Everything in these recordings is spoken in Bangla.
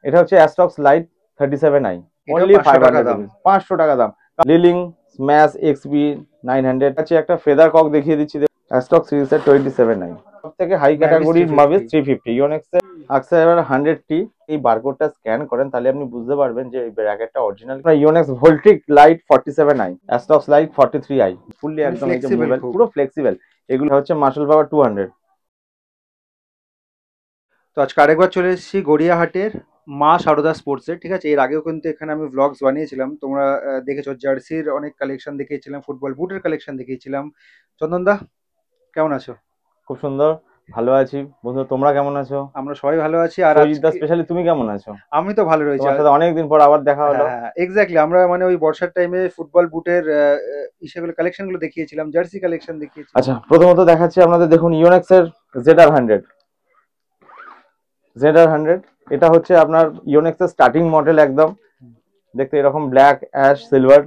এটা হচ্ছে অ্যাস্টক্স লাইট 37i, এটাও অনলি 500 টাকা 500 দাম। রুপিস, 500 টাকা দাম। লিলিং স্ম্যাশ এক্সবি 900 আছে, একটা ফেদার কক দেখিয়ে দিচ্ছি। অ্যাস্টক সিরিজের 27i, সব থেকে হাই ম্যাভিস ক্যাটাগরির মাভিস 350। 350 ইওনেক্সের আকসা এবার 100টি। এই বারকোডটা স্ক্যান করেন তাহলে আপনি বুঝতে পারবেন যে এই ব্র্যাকেটটা original. Yonex Voltric light 47i, Astrox lite 43i, fully মানে একদম এই যে ফ্লেক্সিবল মুভেল, খুব। পুরো ফ্লেক্সিবল। এগুলো হচ্ছে মার্শাল পাওয়ার 200। তো আজকে আরেকবার চলে এসেছি গড়িয়াহাটের মা সারদা স্পোর্টসে, ঠিক আছে। এর আগেও কিন্তু এখানে আমি ব্লগস বানিয়েছিলাম, তোমরা দেখেছো। জার্সির অনেক কালেকশন দেখিয়েছিলাম, ফুটবল বুটের কালেকশন দেখিয়েছিলাম। চন্দনদা, কেমন আছো? খুব সুন্দর, ভালো আছি বন্ধু, তোমরা কেমন আছো? আমরা সবাই ভালো আছি। আর সৌজিত দা আজকে স্পেশালি তুমি কেমন আছো? আমি তো ভালো রয়েছি। তোমার সাথে অনেকদিন পর আবার দেখা হলো। হ্যাঁ হ্যাঁ, এক্স্যাক্টলি। আমরা মানে ওই বর্ষার টাইমে ফুটবল বুটের ইসেগুলো কালেকশন গুলো দেখিয়েছিলাম, জার্সি কালেকশন দেখিয়েছিলাম। আচ্ছা, প্রথমত দেখাচ্ছি আপনাদের, দেখুন ইওনেক্সের ZR100। ZR100 এটা হচ্ছে আপনার ইওনেক্সের স্টার্টিং মডেল, একদম দেখতে এরকম ব্ল্যাক অ্যাশ সিলভার।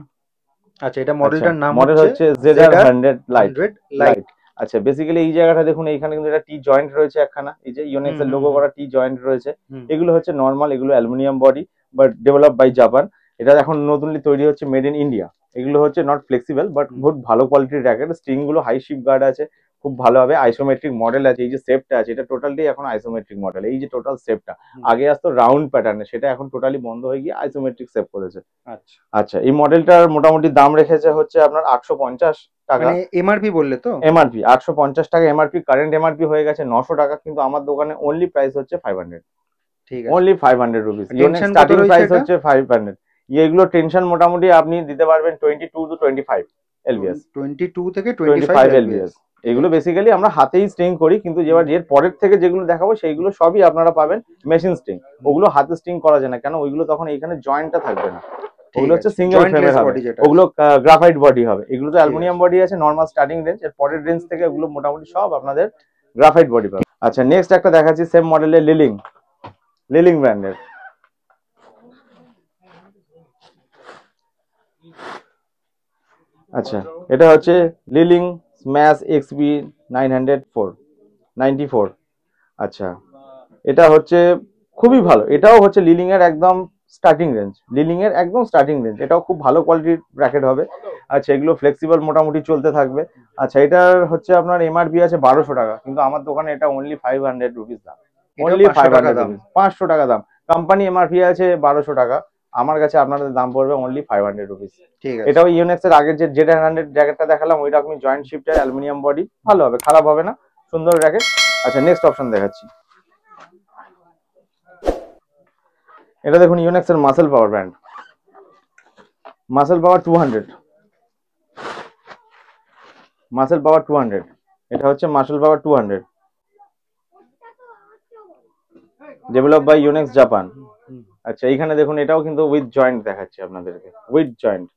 আচ্ছা, এটা আচ্ছা, মডেলটার নাম মডেল হচ্ছে হচ্ছে জেডার ZR100 লাইট। 100 লাইট। লাইট। আচ্ছা, বেসিক্যালি এই জায়গাটা দেখুন, এইখানে কিন্তু একটা টি জয়েন্ট রয়েছে একখানা, এই যে হুম ইওনেক্সের হুম লোগো হুম করা টি জয়েন্ট রয়েছে। হুম। এগুলো হচ্ছে নর্মাল, এগুলো aluminium body, but develop by Japan. এটা এখন নতুনলি তৈরি হচ্ছে, মেড ইন ইন্ডিয়া। এগুলো হচ্ছে নট ফ্লেক্সিবল বাট হুম। খুব ভালো কোয়ালিটির র্যাকেট। স্ট্রিং গুলো হাই শিপ গার্ড আছে, খুব ভালো হবে। আইসোমেট্রিক মডেল আছে, এই যে সেপটা আছে এটা টোটালি এখন আইসোমেট্রিক মডেল। এই যে টোটাল সেপটা হুম। আগে আসতো রাউন্ড প্যাটার্নে, সেটা এখন টোটালি বন্ধ হয়ে গিয়ে আইসোমেট্রিক সেপ করেছে। আচ্ছা, আচ্ছা, এই মডেলটার মোটামুটি দাম রেখেছে হচ্ছে আপনার 850 টাকা। মানে এমআরপি বললে তো? এমআরপি 850 টাকা এমআরপি, কারেন্ট এমআরপি হয়ে গেছে 900 টাকা, কিন্তু আমার দোকানে অনলি প্রাইস হচ্ছে 500। ঠিক আছে। Only 500 rupees. ইউনিক টেনশন কত স্টার্টিং রয়েছে প্রাইস এটা? হচ্ছে 500। এগুলো টেনশন মোটামুটি আপনি দিতে পারবেন 22 to 25 এলবিএস। 22 থেকে 25 25 এলবিএস। এলবিএস। ঠিক এগুলো আছে। বেসিক্যালি আমরা হাতেই স্ট্রিং করি, কিন্তু হুম যেবার এর পরের থেকে যেগুলো দেখাবো সেইগুলো সবই আপনারা পাবেন মেশিন স্ট্রিং। হুম। ওগুলো হাতে স্ট্রিং করা যায় না, কেন? ওইগুলো তখন এইখানে জয়েন্টটা থাকবে না। ঠিক ওগুলো হচ্ছে আছে, সিঙ্গেল জয়েন্টলেস ফ্রেমের হবে, বডি যেটা ওগুলো আছে। গ্রাফাইট বডি হবে। এগুলো তো ঠিক অ্যালুমিনিয়াম আছে। বডি আছে নর্মাল স্টার্টিং রেঞ্জ, এর পরের রেঞ্জ থেকে ওগুলো মোটামুটি সব আপনাদের গ্রাফাইট বডি পাবে। আচ্ছা, নেক্সট একটা দেখাচ্ছি সেম মডেলের লিলিং, লিলিং ব্র্যান্ডের। আচ্ছা, এটা হচ্ছে লিলিং স্ম্যাশ এক্সবি 994। আচ্ছা, এটা হচ্ছে খুবই ভালো। এটাও হচ্ছে লিলিং এর একদম স্টার্টিং রেঞ্জ, লিলিং এর একদম স্টার্টিং রেঞ্জ। এটাও খুব ভালো কোয়ালিটির ব্র্যাকেট হবে। আচ্ছা, এগুলো ফ্লেক্সিবল মোটামুটি চলতে থাকবে। আচ্ছা, এটার হচ্ছে আপনার এমআরপি আছে 1200 টাকা, কিন্তু আমার দোকানে এটা অনলি 500 রুপিস দাম। এটাও অনলি 500 ফাইভ টাকা হান্ড্রেড দাম। রুপিস 500 টাকা দাম। কোম্পানি এমআরপি আছে 1200 টাকা, আমার কাছে আপনাদের দাম পড়বে অনলি 500 রুপিস। ঠিক আছে। এটাও ইউনেক্স এর আগের যে ZR100 জ্যাকেটটা দেখালাম ওই রকমই জয়েন্ট শিফটার, অ্যালুমিনিয়াম বডি, ভালো হবে, খারাপ হবে না, সুন্দর র্যাকেট। আচ্ছা, নেক্সট অপশন দেখাচ্ছি। এটা দেখুন ইউনেক্স এর muscle power brand, muscle power 200। Muscle power 200, এটা হচ্ছে muscle power 200, develop by Yonex Japan. হুম হুম। আচ্ছা, এইখানে দেখুন এটাও কিন্তু উইথ জয়েন্ট দেখাচ্ছি আপনাদেরকে, উইথ জয়েন্ট।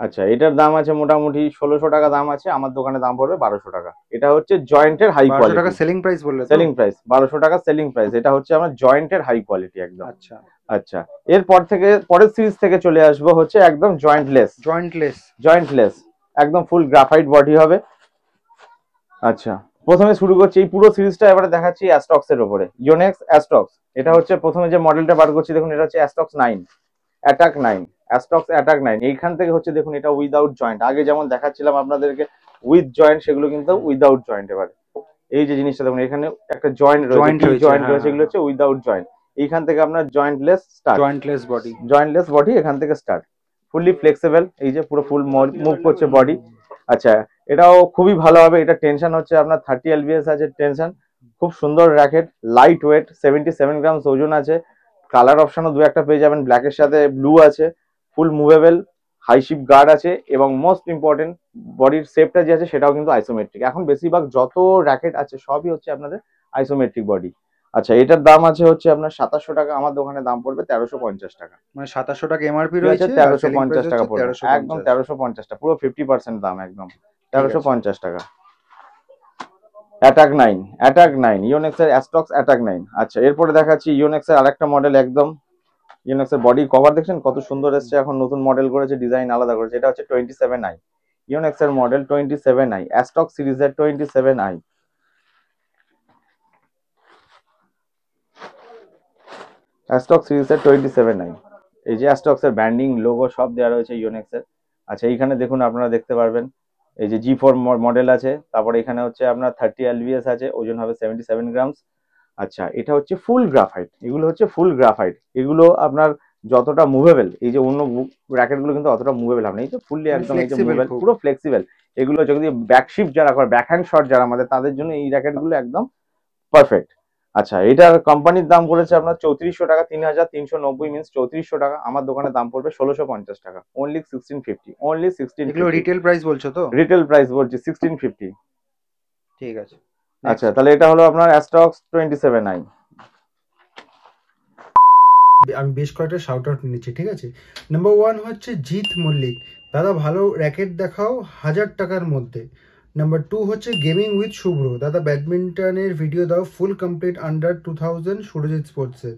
আচ্ছা, এটার দাম আছে মোটামুটি 1600 টাকা দাম আছে, আমার দোকানে দাম পড়বে 1200 টাকা। এটা হচ্ছে জয়েন্টের হাই 1200 টাকা কোয়ালিটি। সেলিং প্রাইস বললে তো? সেলিং প্রাইস 1200 টাকা সেলিং প্রাইস, এটা হচ্ছে আমার জয়েন্টের হাই কোয়ালিটি একদম। আচ্ছা। আচ্ছা, এরপর থেকে পরের সিরিজ থেকে চলে আসবো হচ্ছে একদম জয়েন্টলেস। জয়েন্টলেস। জয়েন্টলেস একদম ফুল গ্রাফাইট বডি হবে। আচ্ছা, প্রথমে শুরু করছি এই পুরো সিরিজটা, এবারে দেখাচ্ছি অ্যাস্টক্স এর উপরে, ইউনেক্স অ্যাস্টক্স। এটা হচ্ছে প্রথমে যে মডেলটা বার করছি দেখুন, এটা হচ্ছে অ্যাস্টক্স 9 অ্যাটাক 9, অ্যাস্টক্স অ্যাটাক 9। এইখান থেকে হচ্ছে দেখুন এটা উইদাউট জয়েন্ট, আগে যেমন দেখাচ্ছিলাম আপনাদেরকে উইথ জয়েন্ট, সেগুলো কিন্তু উইদাউট জয়েন্ট। এবারে এই যে জিনিসটা দেখুন, এখানে একটা জয়েন্ট রয়েছে, জয়েন্ট টি রয়েছে, জয়েন্ট হ্যাঁ রয়েছে, হ্যাঁ এগুলো হ্যাঁ। হচ্ছে উইদাউট জয়েন্ট। এইখান থেকে আপনার jointless start, jointless body. Jointless body এখান থেকে স্টার্ট, ফুললি ফ্লেক্সিবল, এই যে পুরো ফুল মুভ করছে হুম বডি। হুম হুম। আচ্ছা, এটাও খুবই ভালো হবে। এটা টেনশন হচ্ছে আপনার 30 এলবিএস আছে টেনশন, খুব সুন্দর র্যাকেট, লাইট ওয়েট, 77 গ্রাম ওজন আছে। কালার অপশনও দু একটা পেয়ে যাবেন, ব্ল্যাকের সাথে ব্লু আছে, ফুল মুভেবল, হাই শিপ গার্ড আছে, এবং মোস্ট ইম্পর্টেন্ট বডির শেপটা যে আছে সেটাও কিন্তু আইসোমেট্রিক। এখন বেশিরভাগ যত র্যাকেট আছে সবই হচ্ছে আপনাদের আইসোমেট্রিক বডি। আচ্ছা, এটার দাম আছে হচ্ছে আপনার 2700 টাকা, আমার দোকানে দাম পড়বে 1350 টাকা। মানে 2700 টাকা এমআরপি ঠিক আছে, রয়েছে আর তেরোশো সেলিং প্রাইস পঞ্চাশ টাকা হচ্ছে পড়বে, একদম 1350। 1350টা, পুরো 50% দাম একদম, ঠিক তেরোশো আছে। পঞ্চাশ টাকা। অ্যাটাক 9, অ্যাটাক 9 ইউনেক্স এর অ্যাস্টক্স অ্যাটাক 9। আচ্ছা, এরপরে দেখাচ্ছি ইউনেক্স এর আরেকটা মডেল একদম। ইউনেক্স এর বডি কভার দেখছেন কত সুন্দর হুম। এসছে, এখন নতুন মডেল করেছে, ডিজাইন আলাদা করেছে। এটা হচ্ছে 27i, ইউনেক্স এর মডেল 27i, অ্যাস্টক সিরিজের 27i। অ্যাস্টক সিরিজের 27.9, এই যে অ্যাস্টক্সের ব্র্যান্ডিং লোগো সব দেওয়া রয়েছে ইউনেক্সের। আচ্ছা এইখানে দেখুন, আপনারা দেখতে পারবেন এই যে G4 মডেল আছে, তারপরে এখানে হচ্ছে আপনার 30 lbs আছে, ওজন হবে 77 গ্রামস। আচ্ছা এটা হচ্ছে ফুল গ্রাফাইট, এগুলো হচ্ছে ফুল গ্রাফাইট, এগুলো আপনার যতটা মুভেবল, এই যে অন্য র্যাকেট গুলো কিন্তু অতটা মুভেবল হবে না, এই যে ফুললি মানে একদম এই যে ফ্লেক্সিবল মুভেবল, খুব। পুরো ফ্লেক্সিবল। এগুলো যদি ব্যাকশিফট যারা করে, ব্যাকহ্যান্ড শট যারা আমাদের, তাদের জন্য এই র্যাকেট গুলো একদম পারফেক্ট। আচ্ছা এটার কোম্পানির দাম পড়েছে আপনার 3400 টাকা, 3390, মিনস 3400 টাকা। আমার দোকানে দাম পড়বে 1650 টাকা, অনলি 1650, অনলি এগুলো 1650। রিটেল প্রাইস বলছো তো? রিটেল প্রাইস বলছি 1650। ঠিক আছে, আচ্ছা নেক্সট। তাহলে এটা হলো আপনার অ্যাস্টক্স 27i। আমি বেশ কয়েকটা শাউট আউট নিচ্ছি, ঠিক আছে। নাম্বার 1 হচ্ছে জিৎ মল্লিক, দাদা ভালো র্যাকেট দেখাও 1000 টাকার মধ্যে। নাম্বার 2 হচ্ছে গেমিং উইথ শুভ্র, দাদা ব্যাডমিন্টনের ভিডিও দাও ফুল কমপ্লিট আন্ডার 2000 সুরজিৎ স্পোর্টসের।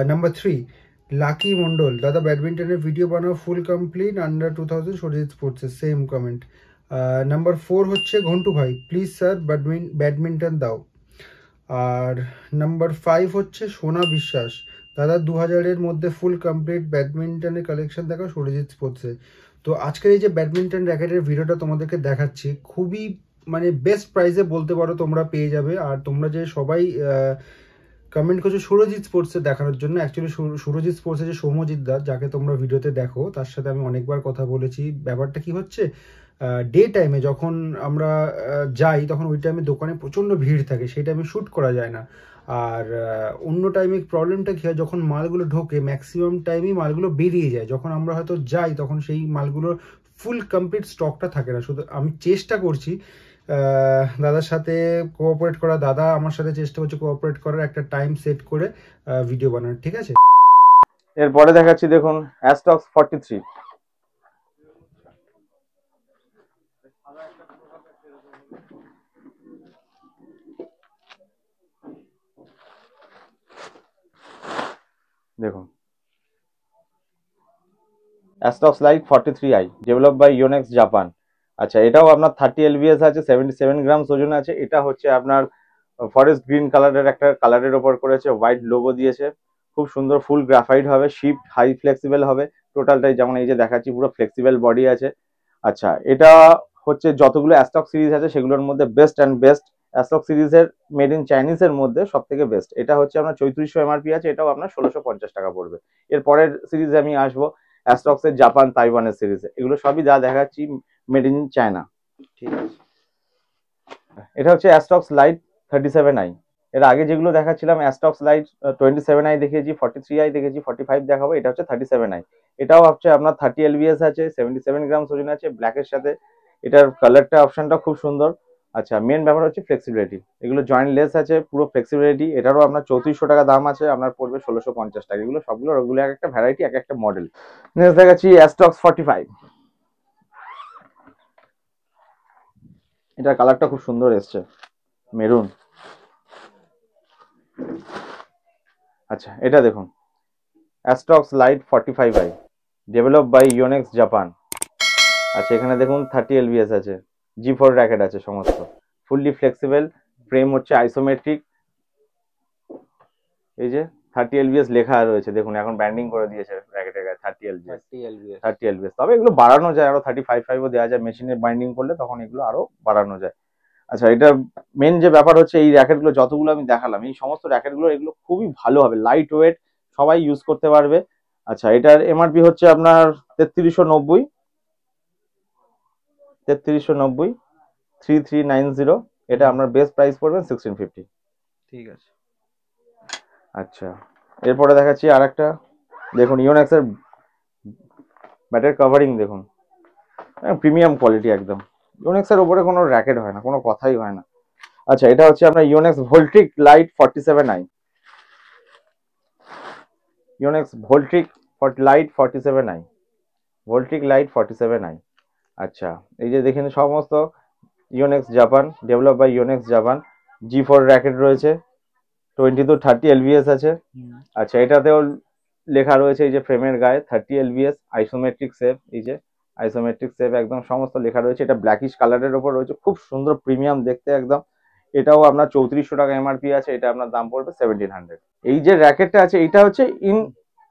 নাম্বার 3 লাকি মন্ডল, দাদা ব্যাডমিন্টনের ভিডিও বানাও ফুল কমপ্লিট আন্ডার 2000 সুরজিৎ স্পোর্টসের, সেম কমেন্ট। নাম্বার 4 হচ্ছে ঘন্টু ভাই, প্লিজ স্যার ব্যাডমিন্টন দাও। আর নাম্বার 5 হচ্ছে সোনা বিশ্বাস, দাদা 2000-এর মধ্যে ফুল কমপ্লিট ব্যাডমিন্টনের কালেকশন দেখো সুরজিৎ স্পোর্টসে। তো আজকের এই যে ব্যাডমিন্টন র্যাকেটের ভিডিওটা তোমাদেরকে দেখাচ্ছি, খুবই মানে বেস্ট প্রাইসে বলতে পারো তোমরা পেয়ে যাবে। আর তোমরা যে সবাই কমেন্ট করছো সুরজিৎ স্পোর্টসে দেখানোর জন্য, অ্যাকচুয়ালি সুরজিৎ স্পোর্টসে যে সৌম্যজিৎ দা, যাকে তোমরা ভিডিওতে দেখো, তার সাথে আমি অনেকবার কথা বলেছি। ব্যাপারটা কি হচ্ছে, ডে টাইমে যখন আমরা যাই, তখন ওই টাইমে দোকানে প্রচণ্ড ভিড় থাকে, সেই টাইমে শ্যুট করা যায় না। আর অন্য টাইমে প্রবলেমটা কী হয়, যখন মালগুলো ঢোকে ম্যাক্সিমাম টাইমেই মালগুলো বেরিয়ে যায়, যখন আমরা হয়তো যাই তখন সেই মালগুলোর ফুল কমপ্লিট স্টকটা থাকে না। শুধু আমি চেষ্টা করছি দাদার সাথে কোঅপারেট করা, দাদা আমার সাথে চেষ্টা করছে কোঅপারেট করার, একটা টাইম সেট করে ভিডিও বানানোর, ঠিক আছে। এরপরে দেখাচ্ছি দেখুন অ্যাস্টক্স 43। দেখুন Astrox lite 43i, develop by Yonex Japan. আচ্ছা এটাও আপনার 30 lbs আছে, 77 গ্রামস ওজন আছে। এটা হচ্ছে আপনার ফরেস্ট গ্রিন কালারের একটা কালারের ওপর করেছে, হোয়াইট লোগো দিয়েছে, খুব সুন্দর ফুল গ্রাফাইট হবে, শিফট হাই ফ্লেক্সিবল হবে টোটালটাই, যেমন এই যে দেখাচ্ছি পুরো ফ্লেক্সিবল বডি আছে। আচ্ছা এটা হচ্ছে যতগুলো অ্যাস্টক সিরিজ আছে সেগুলোর মধ্যে বেস্ট অ্যান্ড বেস্ট, অ্যাস্টক সিরিজের মেড ইন চাইনিজের মধ্যে সব থেকে বেস্ট। এটা হচ্ছে আপনার 3400 এমআরপি আছে, এটাও আপনার 1650 টাকা পড়বে। এর পরের সিরিজে আমি আসবো অ্যাস্টক্সের জাপান তাইওয়ানের সিরিজে, এগুলো সবই যা দেখাচ্ছি মেড ইন চায়না। ঠিক আছে, এটা হচ্ছে অ্যাস্টক্স লাইট 37i। এর আগে যেগুলো দেখাচ্ছিলাম অ্যাস্টক্স লাইট 27i দেখিয়েছি, 43i দেখেছি, 45 দেখাবো, এটা হচ্ছে 37i। এটাও হচ্ছে আপনার 30 lbs আছে, 77 গ্রামস ওজন আছে, ব্ল্যাকের সাথে। এটার কালারটা অপশনটা খুব সুন্দর। আচ্ছা মেন ব্যাপার হচ্ছে ফ্লেক্সিবিলিটি, এগুলো জয়েন্ট লেস আছে, পুরো ফ্লেক্সিবিলিটি। এটারও আপনার 3400 টাকা দাম আছে, আপনার পড়বে 1650 টাকা। এগুলো সবগুলো ওগুলো এক একটা ভ্যারাইটি, এক একটা মডেল। নেক্সট দেখাচ্ছি অ্যাস্টক্স 45। এটার কালারটা খুব সুন্দর এসছে, মেরুন। আচ্ছা এটা দেখুন Astrox lite 45i, develop by Yonex Japan. আচ্ছা এখানে দেখুন 30 lbs আছে, G4 র্যাকেট আছে সমস্ত, ফুললি ফ্লেক্সিবল, ফ্রেম হচ্ছে আইসোমেট্রিক। এই যে 30 lbs লেখা রয়েছে, দেখুন এখন ব্যান্ডিং করে দিয়েছে র্যাকেটের গায়ে 30 lbs। 30 lbs। 30 lbs, তবে এগুলো বাড়ানো যায়, আরো 35 দেওয়া যায়, মেশিনে বাইন্ডিং করলে তখন এগুলো আরো বাড়ানো যায়। আচ্ছা এটা মেন যে ব্যাপার হচ্ছে, এই র্যাকেটগুলো যতগুলো আমি দেখালাম, এই সমস্ত র্যাকেটগুলো এগুলো খুবই ভালো হবে, লাইট ওয়েট, সবাই ইউজ করতে পারবে। আচ্ছা এটার এমআরপি হচ্ছে আপনার 3390, 3390, 3390। এটা আপনার বেস্ট প্রাইস পড়বে 1650। ঠিক আছে, আচ্ছা এরপরে দেখাচ্ছি আর একটা, দেখুন ইউনেক্সের ব্যাটের কভারিং দেখুন, প্রিমিয়াম কোয়ালিটি একদম। ইউনেক্সের উপরে কোনো র্যাকেট হয় না, কোনো কথাই হয় না। আচ্ছা এটা হচ্ছে আপনার Yonex Voltric light 47i, Yonex Voltric light 47i, Voltric light 47i। আচ্ছা এই যে দেখেন সমস্ত Yonex Japan, develop by Yonex Japan. G4 racket রয়েছে, 20 to 30 lbs আছে। আচ্ছা এটাতেও লেখা রয়েছে এই যে ফ্রেমের গায়ে 30 lbs, আইসোমেট্রিক সেভ, এই যে আইসোমেট্রিক সেভ একদম সমস্ত লেখা রয়েছে। এটা ব্ল্যাকিশ কালারের ওপর রয়েছে, খুব সুন্দর প্রিমিয়াম দেখতে একদম। এটাও আপনার 3400 টাকা এমআরপি আছে, এটা আপনার দাম পড়বে 1700। এই যে র্যাকেটটা আছে এটা হচ্ছে ইন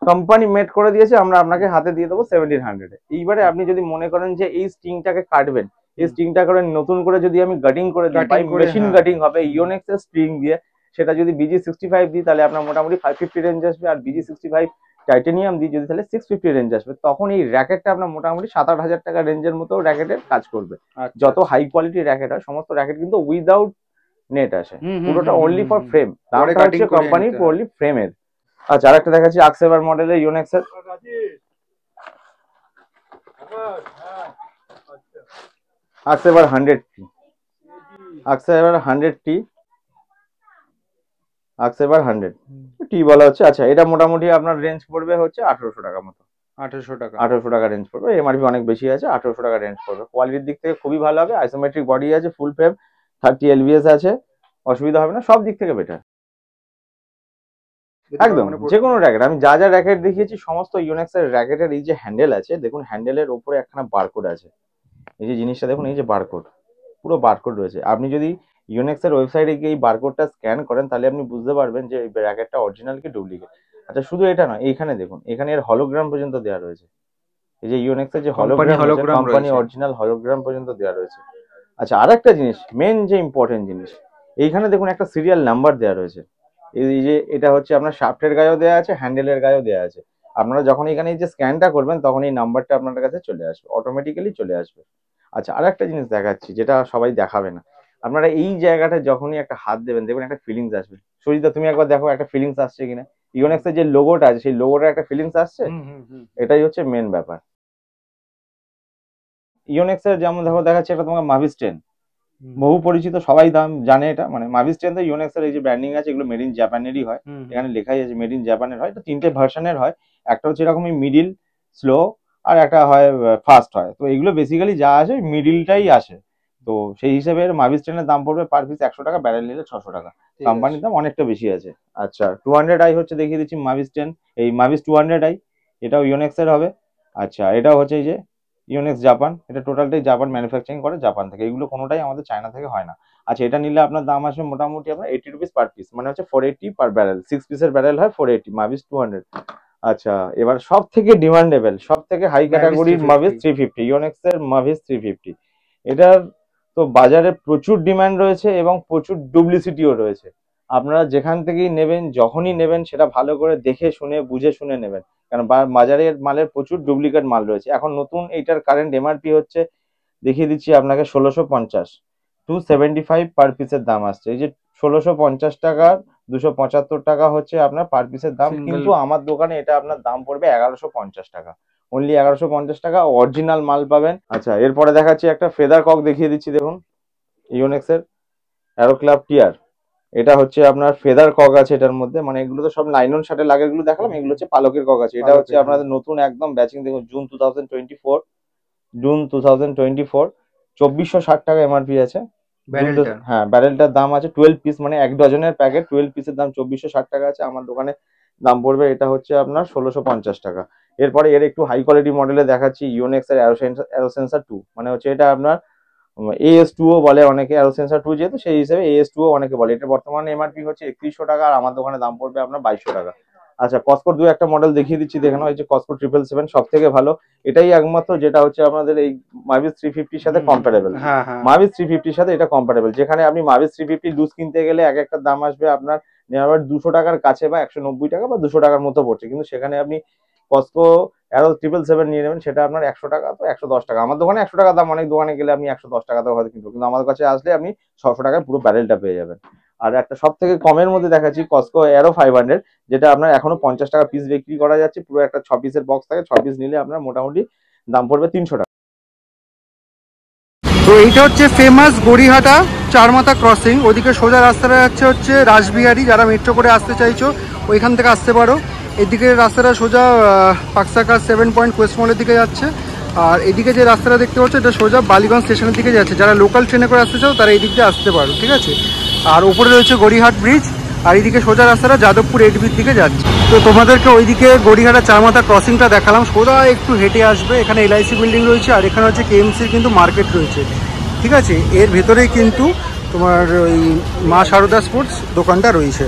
কোম্পানি মেড করে দিয়েছে, আমরা আপনাকে হাতে দিয়ে দেবো 1700। এইবারে আপনি যদি মনে করেন যে এই স্ট্রিংটাকে কাটবেন, এই স্ট্রিংটা করে নতুন করে যদি আমি গাটিং করে দিই, মেশিন গাটিং হবে ইওনেক্স এর স্ট্রিং দিয়ে, সেটা যদি BG65 দিই তাহলে আপনার মোটামুটি 550 রেঞ্জ আসবে, আর BG65 টাইটেনিয়াম দিই যদি তাহলে 650 রেঞ্জ আসবে। তখন এই র্যাকেটটা আপনার মোটামুটি 7-8 হাজার টাকা রেঞ্জের মতো র্যাকেটের কাজ করবে। যত হাই কোয়ালিটি র্যাকেট হয় সমস্ত র্যাকেট কিন্তু উইদাউট নেট আসে, পুরোটা অনলি ফর ফ্রেম, দামটা হচ্ছে কোম্পানির অনলি ফ্রেমের। আচ্ছা আরেকটা দেখাচ্ছি আকসেভার মডেলের ইওনেক্স এর আকসেভার 100T, আকসেভার 100T, আকসেভার 100T বলা হচ্ছে। আচ্ছা এটা মোটামুটি আপনার রেঞ্জ পড়বে হচ্ছে 1800 টাকা মতো, 1800 টাকা রেঞ্জ পড়বে। এমআরপি অনেক বেশি আছে, 1800 টাকা রেঞ্জ পড়বে। কোয়ালিটির দিক থেকে খুবই ভালো হবে, আইসোমেট্রিক বডি আছে, ফুল ফ্রেম, 30 LBS আছে, অসুবিধা হবে না, সব দিক থেকে বেটার একদম। যে কোনো র্যাকেট, আমি যা যা র্যাকেট দেখিয়েছি সমস্ত ইওনেক্স এর র্যাকেটের এই যে হ্যান্ডেল আছে, দেখুন হ্যান্ডেলের উপরে একখানা বারকোড আছে, এই যে জিনিসটা দেখুন, এই যে বারকোড, পুরো বারকোড রয়েছে। আপনি যদি ইওনেক্স এর ওয়েবসাইটে গিয়ে এই বারকোডটা স্ক্যান করেন তাহলে আপনি বুঝতে পারবেন যে এই র্যাকেটটা অরিজিনাল কি ডুপ্লিকেট। আচ্ছা শুধু এটা নয়, এইখানে দেখুন, এখানে এর হলোগ্রাম পর্যন্ত দেওয়া রয়েছে, এই যে ইওনেক্স এর যে হলোগ্রাম, কোম্পানি অরিজিনাল হলোগ্রাম পর্যন্ত দেওয়া রয়েছে। আচ্ছা আরেকটা জিনিস, মেন যে ইম্পর্টেন্ট জিনিস, এইখানে দেখুন একটা সিরিয়াল নাম্বার দেওয়া রয়েছে, এই যে এটা হচ্ছে আপনার শাফটের গায়েও দেওয়া আছে, হ্যান্ডেলের গায়েও দেওয়া আছে। আপনারা যখন এখানে এই যে স্ক্যানটা করবেন তখন এই নাম্বারটা আপনাদের কাছে চলে আসবে, অটোমেটিক্যালি চলে আসবে। আচ্ছা আরেকটা জিনিস দেখাচ্ছি যেটা সবাই দেখাবে না, আপনারা এই জায়গাটা যখনই একটা হাত দেবেন দেখবেন একটা ফিলিংস আসবে। সরিতা তুমি একবার দেখো একটা ফিলিংস আসছে কিনা, ইওনেক্স এর যে লোগোটা আছে সেই লোগোটা একটা ফিলিংস আসছে, এটাই হচ্ছে মেন ব্যাপার। ইওনেক্স এর যেমন দেখো দেখাচ্ছে এটা তোমার মাভিস 10, বহু পরিচিত, সবাই দাম জানে এটা, মানে মাভিস 10 তো ইওনেক্স এর এই যে ব্র্যান্ডিং আছে এগুলো মেড ইন জাপানেরই হয়, এখানে লেখাই আছে মেড ইন জাপানের হয়। তো 3টে ভার্সনের হয়, একটা হচ্ছে এরকমই মিডিল স্লো, আর একটা হয় ফাস্ট হয়। তো এগুলো বেসিক্যালি যা আসে মিডিলটাই আসে, তো সেই হিসেবে মাভিস 10 এর দাম পড়বে পার পিস 100 টাকা, ব্যারেল নিলে 600 টাকা, কোম্পানির দাম অনেকটা বেশি আছে। আচ্ছা 200i হচ্ছে দেখিয়ে দিচ্ছি মাভিস 10, এই মাভিস 200i, এটাও ইওনেক্স এর হবে। আচ্ছা এটাও হচ্ছে এই যে ইওনেক্স জাপান, এটা টোটালটাই জাপান ম্যানুফ্যাকচারিং করে, জাপান থেকে, এগুলো কোনোটাই আমাদের চায়না থেকে হয় না। আচ্ছা এটা নিলে আপনার দাম আসবে মোটামুটি আপনার 80 রুপিস পার পিস, মানে হচ্ছে 480 পার ব্যারেল, 6 পিসের ব্যারেল হয় 480, মাভিস 200। আচ্ছা এবার সব থেকে ডিমান্ডেবল, সব থেকে হাই ক্যাটাগরির মাভিস 350, ইওনেক্স এর মাভিস 350, এটার তো বাজারে প্রচুর ডিমান্ড রয়েছে এবং প্রচুর ডুপ্লিসিটিও রয়েছে। আপনারা যেখান থেকেই নেবেন, যখনই নেবেন সেটা ভালো করে দেখে শুনে বুঝে শুনে নেবেন, কারণ বাজারের মালের প্রচুর ডুপ্লিকেট মাল রয়েছে। এখন নতুন এইটার কারেন্ট এমআরপি হচ্ছে দেখিয়ে দিচ্ছি আপনাকে 1650, 275 পার পিসের দাম আসছে। এই যে 1650 টাকার 275 টাকা হচ্ছে আপনার পার পিসের দাম, কিন্তু আমার দোকানে এটা আপনার দাম পড়বে 1150 টাকা, অনলি 1150 টাকা, অরিজিনাল মাল পাবেন। আচ্ছা এরপরে দেখাচ্ছি একটা ফেদার কক দেখিয়ে দিচ্ছি, দেখুন ইওনেক্স এর অ্যারো ক্লাব টিয়ার, এটা হচ্ছে আপনার ফেদার কক আছে এটার মধ্যে, মানে এগুলো তো সব নাইলন শার্টের লাগে, এগুলো দেখালাম, এগুলো হচ্ছে পালকের কক আছে। এটা হচ্ছে আপনাদের নতুন একদম ব্যাচিং, দেখুন জুন 2024, 2460 টাকা এমআরপি আছে। হ্যাঁ ব্যারেলটার দাম আছে 12 পিস, মানে 1 ডজনের প্যাকেট, 12 পিসের দাম 2460 টাকা আছে। আমার দোকানে দাম পড়বে এটা হচ্ছে আপনার 1650 টাকা। এরপরে এর একটু হাই কোয়ালিটি মডেলে দেখাচ্ছি ইওনেক্স এর অ্যারো সেন্সর 2, মানে হচ্ছে এটা আপনার AS2ও বলে অনেকে, অ্যারো সেন্সর 2 যেহেতু সেই হিসেবে AS2ও অনেকে বলে। এটা বর্তমানে এমআরপি হচ্ছে 3100 টাকা, আর আমার দোকানে দাম পড়বে আপনার 2200 টাকা। আচ্ছা কসকোর দু একটা মডেল দেখিয়ে দিচ্ছি, দেখানো হয়েছে কসকো 777, সব থেকে ভালো, এটাই একমাত্র যেটা হচ্ছে আপনাদের এই মাভিস 350 সাথে কম্পারেবল। মাভিস 350 সাথে এটা কম্পারেবল, যেখানে আপনি মাভিস 350 লুজ কিনতে গেলে এক একটা দাম আসবে আপনার নেওয়ার 200 টাকার কাছে বা 190 টাকা বা 200 টাকার মতো পড়ছে, কিন্তু সেখানে আপনি কসকো অ্যারো 777 নিয়ে নেবেন, সেটা আপনার 100 টাকা তো 110 টাকা। আমার দোকানে 100 টাকা দাম, অনেক দোকানে গেলে আপনি 110 টাকাতেও হয়তো কিনবো, কিন্তু আমার কাছে আসলে আপনি 600 টাকায় পুরো ব্যারেলটা পেয়ে যাবেন। আর একটা সব থেকে কমের মধ্যে দেখাচ্ছি কসকো অ্যারো 500, যেটা আপনার এখনো 50 টাকা পিস বিক্রি করা যাচ্ছে, পুরো একটা 6 পিসের বক্স থাকে, 6 পিস নিলে আপনার মোটামুটি দাম পড়বে 300 টাকা। তো এইটা হচ্ছে ফেমাস গড়িহাটা চারমাথা ক্রসিং, ওদিকে সোজা রাস্তাটা যাচ্ছে হচ্ছে রাসবিহারি, যারা মেট্রো করে আসতে চাইছো ওইখান থেকে আসতে পারো। এদিকে রাস্তাটা সোজা পাকসাকা 7 পয়েন্ট কোয়েস্ট মলের দিকে যাচ্ছে, আর এদিকে যে রাস্তাটা দেখতে পাচ্ছ এটা সোজা বালিগঞ্জ স্টেশনের দিকে যাচ্ছে। যারা লোকাল ট্রেনে করে আসতে চাও তারা এই দিক দিয়ে আসতে পারো, ঠিক আছে। আর উপরে রয়েছে গড়িহাট ব্রিজ, আর এইদিকে সোজা রাস্তাটা যাদবপুর এডিবির দিকে যাচ্ছে। তো তোমাদেরকে ওইদিকে গড়িহাটা চারমাথা ক্রসিংটা দেখালাম, সোজা একটু হেঁটে আসবে, এখানে LIC বিল্ডিং রয়েছে, আর এখানে হচ্ছে KMC কিন্তু মার্কেট রয়েছে, ঠিক আছে। এর ভেতরেই কিন্তু তোমার ওই মা সারদা স্পোর্টস দোকানটা রয়েছে।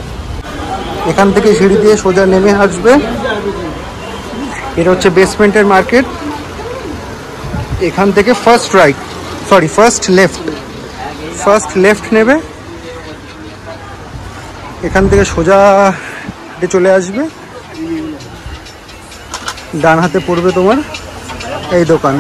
এখান থেকে সিঁড়ি দিয়ে সোজা নেমে আসবে, এটা হচ্ছে বেসমেন্টের মার্কেট। এখান থেকে ফার্স্ট লেফট নেবে, এখান থেকে সোজা চলে আসবে, ডান হাতে পড়বে তোমার এই দোকান।